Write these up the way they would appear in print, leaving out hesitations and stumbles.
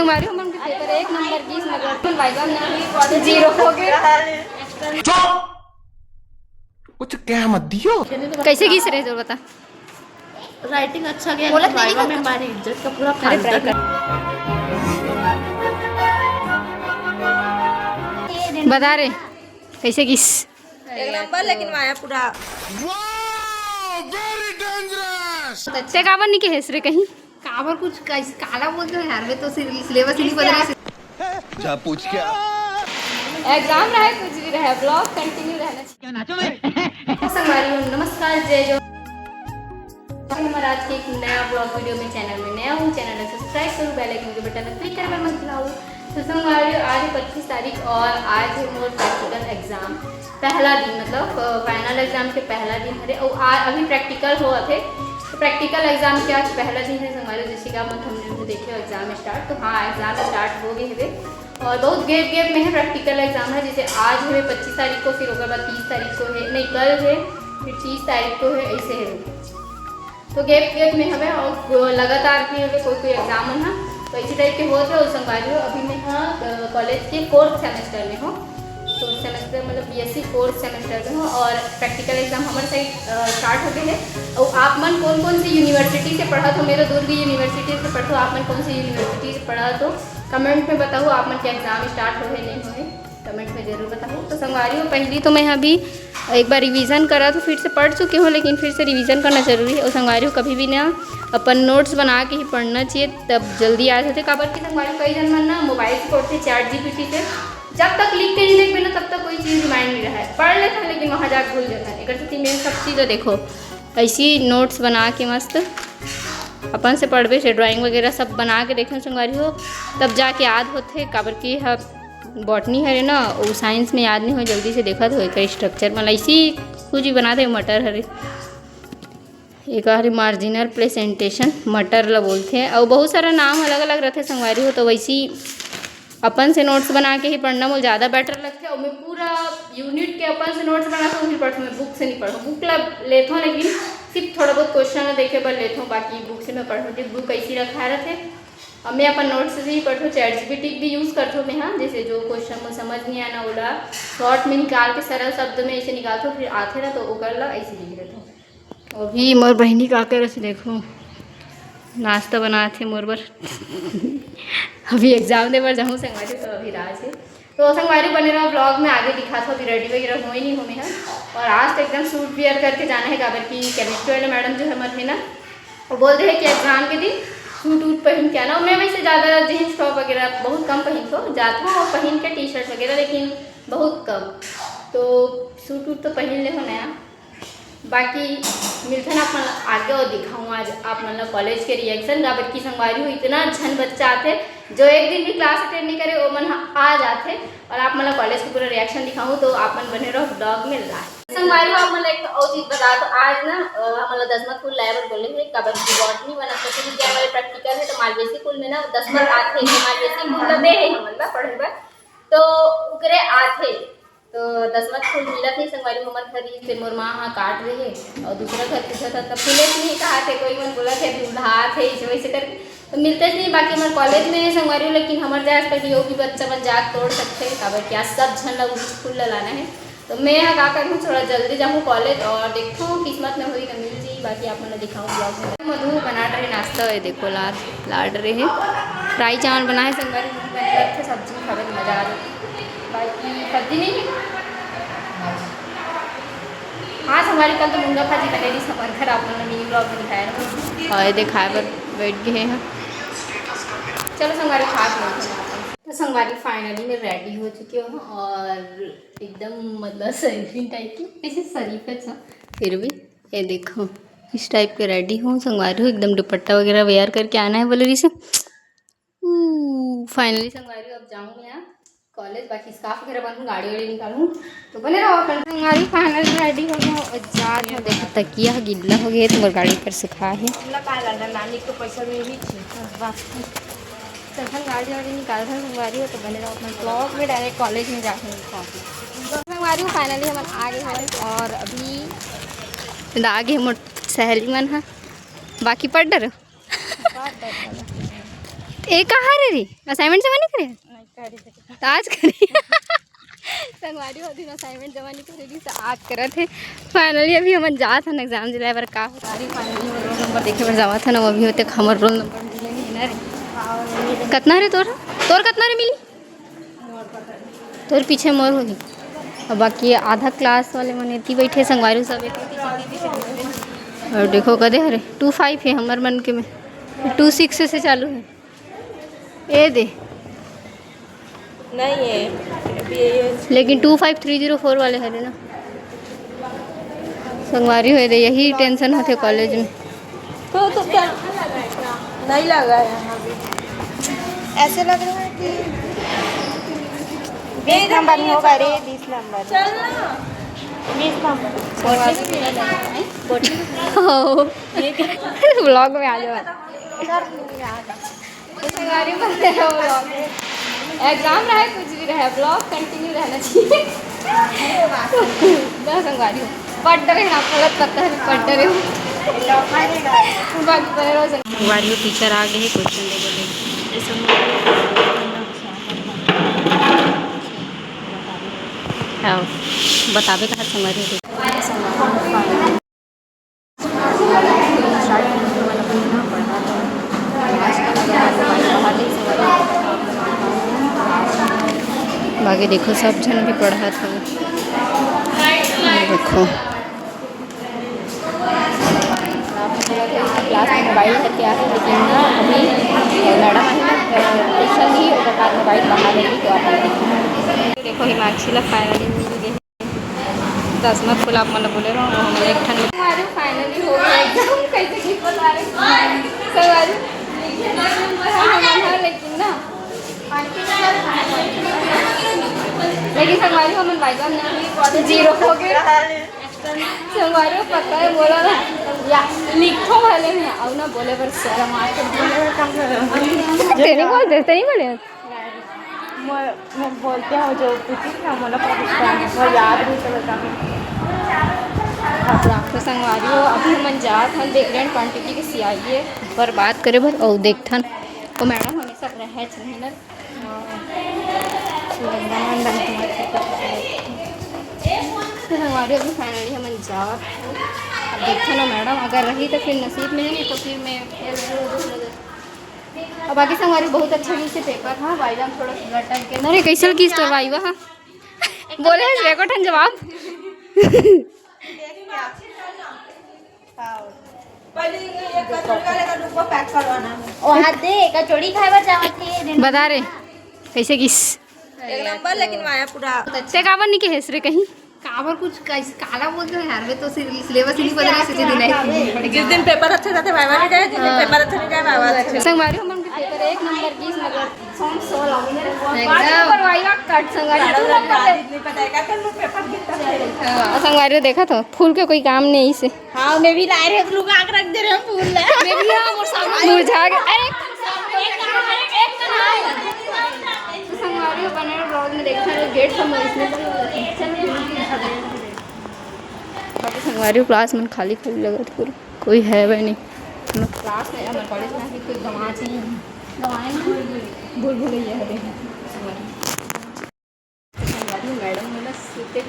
संगवारी हम उनके पेपर 1 नंबर 20 मतलब वाइवा में 0 हो गए। कुछ क्या मत दियो। कैसे घिस रहे जो बता। राइटिंग अच्छा गया बोला वाइवा में हमारी इज्जत का पूरा फायदा कर। बता रहे कैसे घिस 1 नंबर लेकिन वाया पूरा ते काबर नहीं के हेसरे कहीं काबर कुछ काला बोलते हैं यार। वे तो सिलेबस ही नहीं बदल रहे। जा पूछ क्या एग्जाम रहे कुछ भी रहे ब्लॉग कंटिन्यू रहना चाहिए। संगवारी नमस्कार जय जो हमारा आज के एक नया ब्लॉग वीडियो में चैनल में नया हूँ। चैनल को सब्सक्राइब करूँ, बेल आइकन के बटन क्लिक कर मत भुलाऊँ। तो संगवारी आज है 25 तारीख और आज है मोर प्रैक्टिकल एग्जाम पहला दिन मतलब फाइनल एग्जाम के पहला दिन है और अभी प्रैक्टिकल हुआ थे। तो प्रैक्टिकल एग्जाम के आज पहला दिन है संगवारी जैसे कि आप हमने देखे एग्जाम स्टार्ट। तो हाँ एग्जाम स्टार्ट हो गए है और बहुत गैप में है प्रैक्टिकल एग्जाम है। जैसे आज है 25 तारीख को, फिर उसके बाद 30 तारीख को है, नहीं कल है, फिर 30 तारीख को है, ऐसे है। तो गैप में हमें और लगातार भी हमें कोई एग्जाम है तो इसी टाइप के होते और संगवारी हो। अभी मैं हाँ कॉलेज के 4th सेमेस्टर में हूँ। तो सेमेस्टर मतलब BSc 4th सेमेस्टर में हूँ और प्रैक्टिकल एग्जाम हमारे साइड स्टार्ट हो गए हैं। और आप मन कौन सी यूनिवर्सिटी से पढ़ा तो मेरा दुर्ग यूनिवर्सिटी से पढ़ो। आप मन कौन सी यूनिवर्सिटी से पढ़ा तो कमेंट में बताओ। आप मन के एग्जाम स्टार्ट हो नहीं हो कमेंट में ज़रूर बताओ। तो संगवारी हो पहली तो मैं अभी एक बार रिवीजन करा तो फिर से पढ़ चुके हो लेकिन फिर से रिवीजन करना ज़रूरी है। और संगवारी हो कभी भी ना अपन नोट्स बना के ही पढ़ना चाहिए तब जल्दी याद होते। काबर की संगवारी कई जन मन ना मोबाइल से पढ़ते ChatGPT से जब तक लिख के नहीं देखते ना तब तक कोई चीज़ रिमाइंड नहीं रहा है। पढ़ लेता है लेकिन वहाँ जाकर भूल जाता है। एक मेन सब चीज़ देखो ऐसी नोट्स बना के मस्त अपन से पढ़वे से ड्राइंग वगैरह सब बना के देखें संगवारी हो तब जाके याद होते। काबर की बॉटनी है ना वो साइंस में याद नहीं हो जल्दी से देखा तो एक स्ट्रक्चर मतलब इसी कुछ भी बना दे। मटर हरे एक हरे मार्जिनल प्रेजेंटेशन मटर ला बोलते हैं और बहुत सारा नाम अलग अलग रहते संगवारी हो। तो वैसी अपन से नोट्स बना के ही पढ़ना मुझे ज़्यादा बेटर लगता है। और मैं पूरा यूनिट के अपन से नोट्स बना के पढ़ता हूँ। मैं बुक से नहीं पढ़ूँ, बुक लेता हूँ लेकिन सिर्फ थोड़ा बहुत क्वेश्चन देखे पर लेता हूँ, बाकी बुक से मैं पढ़ूँ। बुक ऐसी रखा रहते और मैं अपन नोट्स से ही पढ़ूँ। ChatGPT भी यूज़ करता हूँ मैं हाँ। जैसे जो क्वेश्चन में समझ नहीं आना ओला शॉर्ट में निकाल के सरल शब्द में ऐसे निकालते हो फिर आते ना तो वो कर ला ऐसे लिख रहता हूँ। अभी मोर बहनी का कर ऐसे देखो नाश्ता बनाते मोर बर अभी एग्जाम दे बार जाऊँ संगवारी तो अभी राज है। तो संगवारी बने रहा ब्लॉग में आगे दिखा था। अभी रेडी वगैरह हुए नहीं हमें है और आज तो एकदम सूट वेयर करके जाना है। काबर की केमिस्ट्री वाले मैडम जो हमारे है ना वो बोलते हैं कि एग्जाम के दिन सूट वूट पहन के आना। मैं वैसे ज़्यादा जीन्स टॉप वगैरह बहुत कम पहनता हूँ, जाता हूँ और पहन के T-शर्ट वगैरह लेकिन बहुत कम। तो सूट वूट तो पहन ले हो नया। बाकी मिलते ना अपन आगे और दिखाऊँ आज आप मतलब कॉलेज के रिएक्शन। काबर की संगवारी हो इतना झन बच्चा आते जो एक दिन भी क्लास अटेंड नहीं करे वो मन आ जाते और आप मतलब कॉलेज का पूरा रिएक्शन दिखाऊँ तो आप मन बने रहो ब्लॉग में लास्ट। संगवारी हो आप मतलब एक और चीज़ बता तो आज ना हमारा 10वां कुल लेवल बोले हैं। काबर की बॉटनी वनस्पति विज्ञान वाले प्रैक्टिकल है तो मालवेसी कुल में ना 10वां आते हैं। मालवेसी कुल में है हम पढ़े बार तो उकरे आते तो 10वां फूल मिला थी संगवारी हमारे खरीद से मोर माँ हाँ काट रहे और दूसरा घर पूछा था तब फूले नहीं कहा थे कोई मन बोला थे दूल्हा थे इस वैसे करके तो मिलते नहीं। बाकी हमारे कॉलेज में संगवारी लेकिन हमारे जाए पर यो भी बच्चा बन जाग तोड़ सकते हैं। काबर क्या सब झन लग फूल लाना है तो मैं यहाँ का करूँ थोड़ा जल्दी जाऊँ कॉलेज और देखूँ किस्मत में हुई तो मिल जाए। बाकी आप मैंने दिखाऊँ ब्लॉग में। मधु बना रहे नाश्ता है देखो लाड रहे हैं फ्राई चावल बनाए संगवारी सब्जी खावे मज़ा आ रही। बाकी सब्जी नहीं है हाँ हमारी कल तो मुंगा भाजी बनेगी हमारे घर आप लोगों ने मिनी ब्लॉग में दिखाया ना और दिखाए पर बैठ गए हैं। चलो संगवारी खा तो संगवारी फाइनली मैं रेडी हो चुकी हूँ और एकदम मतलब शरीफ टाइप की ऐसे शरीफ है फिर भी ये देखो इस टाइप के रेडी हूँ संगवारी हूँ एकदम दुपट्टा वगैरह वेयर करके आना है बोले रही से फाइनली संगवारी अब जाऊँ यहाँ कॉलेज। बाकी स्कार्फ वगैरह बनूँ गाड़ी वाड़ी निकालूँ तो बने रहो अपन। संगवारी फाइनल रेडी हो गया और जा रहे हो देखो तकिया गिल्ला हो गया तुम्हारी गाड़ी पर सुखा है नानी को पैसा भी तखन गाड़ी वाड़ी निकाल रहे संगवारी हो तो बने रहो अपना ब्लॉग में डायरेक्ट कॉलेज में जाके संगवारी हो। फाइनली हम आगे हैं और अभी आगे मोट सहेली मन है बाकी पढ़ डर एक कहाँ रे असाइनमेंट जमा नहीं करे तो आज करी संगवारी होती असाइनमेंट जमा नहीं करेगी तो आज करे थे। फाइनली अभी हम जा था ना एग्जाम दिलाए बार का फाइनली रोल नंबर देखे बार जावा था ना, वो अभी होते हमार रोल नंबर मिलेंगे ना रे। कितना रे तोर कितना रे मिली? तोर पीछे मोर होगी और बाकी आधा क्लास वाले मन इतनी बैठे संगवारी सब एक। और देखो कदे हरे 2-5 है हमार मन के में 2-6 से चालू है ये दे नहीं है लेकिन 2-5-3-0-4 वाले हरे ना संगवारी हुए दे, यही टेंशन होते कॉलेज में। तो क्या नहीं लगा है यहाँ भी, ऐसे लग रहा है कि 20 नंबर ही होगा रे, 20 नंबर चल ना 20 नंबर ब्लॉग में आ जाओ। एग्जाम रहे कुछ भी रहे ब्लॉग कंटिन्यू रहना चाहिए। संगवारी हो पढ़ रहे ना पता है पढ़ रहे हो संगवारी हो टीचर आ गए क्वेश्चन दे बोले बतावे कहा संगवारी हो बाकी देखो सब जन भी पढ़ा था देखो क्लास में मोबाइल है क्या है लेकिन ना अभी मैडम आई ना ट्यूशन ही और मोबाइल बाहर लेगी तो आप देखो हिमाक्षी ला फाइनली मिल गए 10 मत खुला आप मतलब बोले रहो हम एक ठन हमारे फाइनली हो गया एग्जाम कैसे की बता रहे सवाल लेकिन ना लेकिन संगवारी हम बाइक में 0 हो गए संगवारी को पता है बोला ना या लिखो वाले में और ना बोले पर शर्म आके बोलते नहीं बोले मैं बोलते हैं जो पूछी ना मतलब वो याद नहीं चलता तो संगवारी हो अभी हम जात हन देख रहे क्वान्टिटी के सियाइए पर बात करे भर और देखथन तो मैडम हमेशा रहे ना हमारे अभी फाइनली हम जावत अब देखते ना मैडम अगर रही तो फिर नसीब में नहीं तो फिर मैं अब बाकी से हमारी बहुत अच्छा से पेपर था वाइवा थोड़ा लटक के अरे कैसे की स्टोर वाइवा हाँ बोले हैं रेकॉर्ड जवाब बता रहे कैसे किस एक नंबर लेकिन आया पूरा ते काबर नहीं के हेसरे कहीं काबर कुछ काला बोलते हैं यार, वे तो सिलेबस ही नहीं बदला इसी दिन है। जिस दिन पेपर अच्छा जाते वाइवा नहीं जाए, जिस दिन पेपर अच्छा नहीं जाए वाइवा अच्छा संगवारी हम के पेपर 1 नंबर की मतलब सॉन्ग 16 पर वाइवा कट संगवारी नहीं पता है क्या कर लो पेपर कितना संगवारी देखा तो फूल के कोई काम नहीं इसे हाँ मैं भी ला रहे लोग आग रख दे रहे हैं फूल मैं भी और सामने मुरझा गए अरे संगवारी बने ब्लॉग में देखा गेट सब इसमें बाकी संगवारी क्लास में खाली खाली लगा था पूरा कोई है वह नहीं क्लास में हमारे कॉलेज में कोई गंवा चाहिए गंवाए भूल गई है संगवारी मैडम मतलब सीते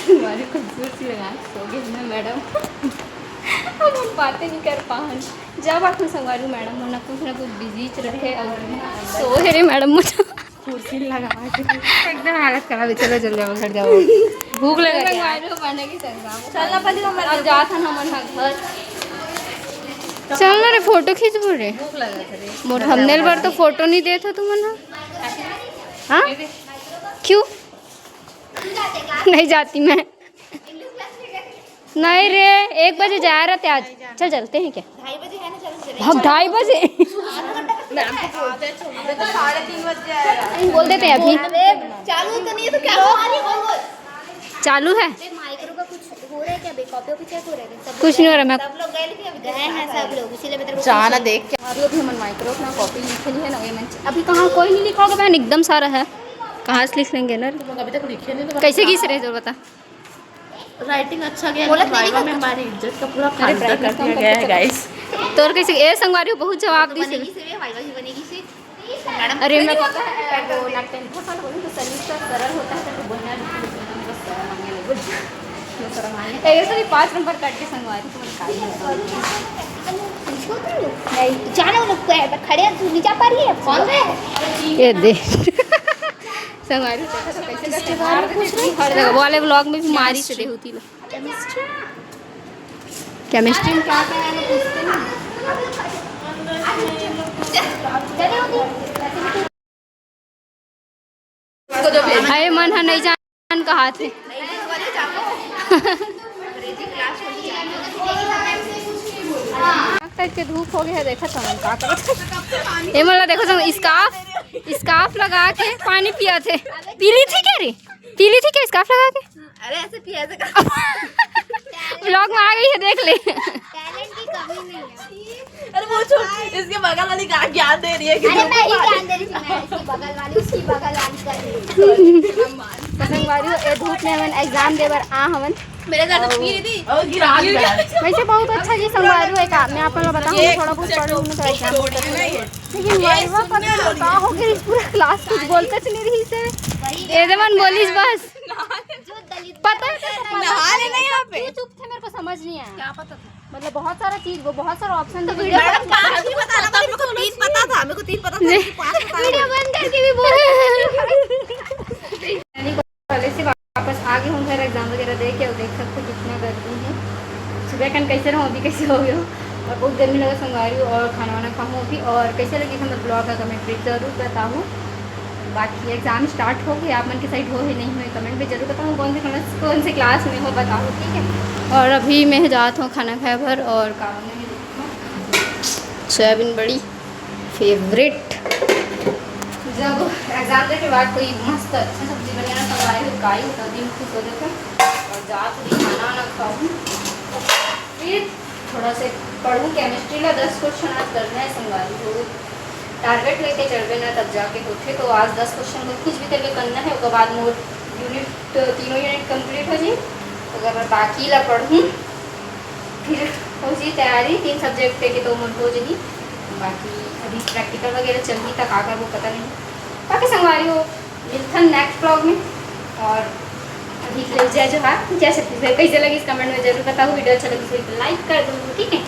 हमारी खूबसूरती लगा सो गई ना मैडम अब हम बातें नहीं कर पाए जब आप संगवारी मैडम ना कुछ बिजी रखे और सो है रे मैडम मुझे कुर्सी लगा के एकदम हालत खराब है। चलो जल्दी घर जाओ भूख लगा संगवारी को पढ़ने की चलना पड़ी हमारा अब जा था ना मन घर चल ना रे फोटो खींच बोले भूख लगा रे मोर हमनेल बार तो फोटो नहीं दे था तुम ना हाँ क्यों नहीं जाती मैं नहीं रे 1 बजे जा रहे थे आज चल चलते हैं क्या 2:30 बजे है ना चल हम 2:30 बजे तो 3:30 बजे आएगा बोल देते हैं अभी चालू तो नहीं है तो क्या हो चालू है माइक्रो का कुछ हो रहा है क्या कॉपी ऑफिस चेक हो रहा है कुछ नहीं हो रहा मैं सब लोग गए लेकिन अभी गए हैं सब लोग इसीलिए मैं तेरे को जाना देख के अभी हम माइक्रो अपना कॉपी लिखे है ना ये अभी कहाँ कोई नहीं लिखा होगा बहन एकदम सारा है कहाँ से लिख लेंगे ना अभी तक लिखे नहीं तो कैसे घिस रहे जो बता राइटिंग अच्छा गया बोला नहीं, नहीं वाइवा में करता। हमारी इज्जत का पूरा अरे खानदान try कर करता दिया हूँ, गया है करके गाइस। तो और कैसे ए संगवारी बहुत जवाब दी से बनेगी से वाइवा ही बनेगी से मैडम अरे मैं पता है वो ना 10th साल बोली तो सलीस का सरल होता है तो बोलना ऐसे भी 5 नंबर काट के संगवारी तो मैंने काट नहीं जाना वो लोग खड़े हैं, तू नहीं जा पा रही है कौन है ये दे संगवारी होता तो कैसे कैसे मार देती हर जगह वो वाले व्लॉग में भी मारी से दे होती लोग केमिस्ट्री में क्या क्या है लोग पूछते हैं अरे मन है नहीं जान कहा थे टाइप के धूप हो गया है देखा था का करत ये मतलब देखो तुम स्कार्फ लगा के पानी पिया थे पीली थी क्या रे पीली थी क्या स्कार्फ लगा के अरे ऐसे पिया ऐसे व्लॉग में आ गई है देख ले टैलेंट की कमी नहीं है। अरे वो छोड़, इसके बगल वाली का ज्ञान दे रही है कि अरे मैं ही ज्ञान दे रही थी, मैं इसकी बगल वाली उसकी बगल वाली कर रही थी। संगवारी ए धूप में हमन एग्जाम देवर आ हमन मेरे घर तो पी रही थी और गिरा दिया। वैसे बहुत अच्छा जी संगवारी है का मैं आप लोग बताऊं थोड़ा बहुत पढ़ी हूं तो एग्जाम लेकिन वाइवा पता का हो गई पूरा क्लास कुछ बोलते नहीं रही से ए देवन बोलिस बस जो दलित पता है नहा लेना यहाँ पे। क्यों चुप थे मेरे को समझ नहीं आया क्या पता था मतलब बहुत सारा चीज वो बहुत सारा ऑप्शन दे मैडम पांच ही बताना था, मेरे को तीन पता था, मेरे को तीन पता था कि पांच बताना वीडियो बंद करके भी बोल कॉलेज से वापस आ गए हूँ घर एग्जाम वगैरह दे के और देख सकते कितना गर्मी है सुबह कन कैसे रहूँ अभी कैसे हो गया और बहुत गर्मी लगा संगवारी और खाना वाना खाऊँ अभी और कैसे लगी हमारा ब्लॉग का कमेंट जरूर बताऊँ बाकी एग्जाम स्टार्ट हो गए आप मन के साइड हो ही नहीं हुए कमेंट में जरूर बताऊँ कौन से क्लास में हो बताओ ठीक है और अभी मैं जाता हूँ खाना खाया भर और काम में सोयाबीन बड़ी फेवरेट जब एग्जाम देने के बाद कोई मस्त अच्छा सब्जी बनाना संगवारी हो काई होता दिन खुश हो जाता और जा थोड़ी खाना वाना खाऊँ फिर थोड़ा से पढ़ूँ केमिस्ट्री का 10 क्वेश्चन आज करना है संगवारी हो टारगेट लेके चढ़ ना तब जाके होते तो आज 10 क्वेश्चन को कुछ भी करके करना है उसके बाद मोर यूनिट तीनों यूनिट कंप्लीट हो जाए अगर बाकी ला पढ़ूँ फिर हो जाए तैयारी 3 सब्जेक्ट के तो मन हो जाएगी बाकी अभी प्रैक्टिकल वगैरह चलनी तक आकर वो पता नहीं बाकी संगवारी हो मिलता नेक्स्ट ब्लॉग में और अभी ले जाए जो है जैसे कैसे लगी इस कमेंट में जरूर बताओ वीडियो अच्छा लगी तो लाइक कर दूँ ठीक है।